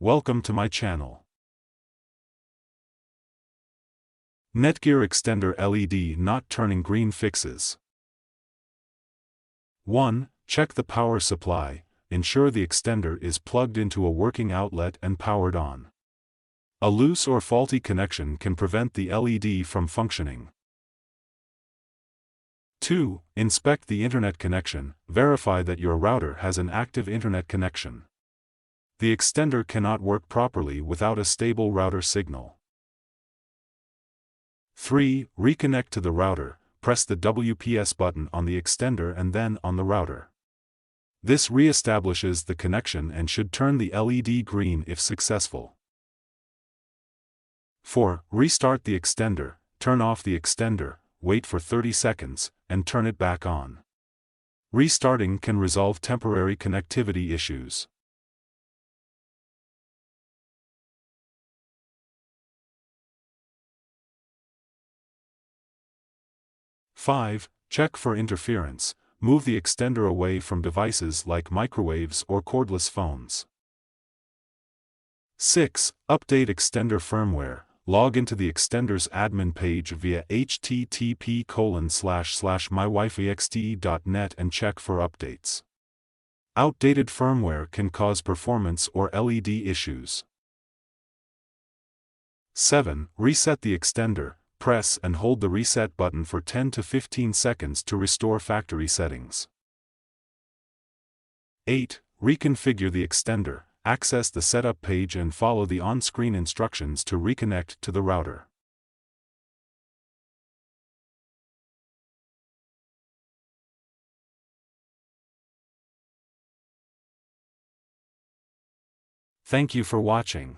Welcome to my channel. Netgear extender LED not turning green fixes. 1. Check the power supply. Ensure the extender is plugged into a working outlet and powered on. A loose or faulty connection can prevent the LED from functioning. 2. Inspect the internet connection. Verify that your router has an active internet connection. The extender cannot work properly without a stable router signal. 3. Reconnect to the router. Press the WPS button on the extender and then on the router. This re-establishes the connection and should turn the LED green if successful. 4. Restart the extender. Turn off the extender, wait for 30 seconds, and turn it back on. Restarting can resolve temporary connectivity issues. Five. Check for interference. Move the extender away from devices like microwaves or cordless phones. 6. Update extender firmware. Log into the extender's admin page via http://mywifixte.net and check for updates. Outdated firmware can cause performance or LED issues. 7. Reset the extender. Press and hold the reset button for 10 to 15 seconds to restore factory settings. 8. Reconfigure the extender. Access the setup page and follow the on-screen instructions to reconnect to the router. Thank you for watching.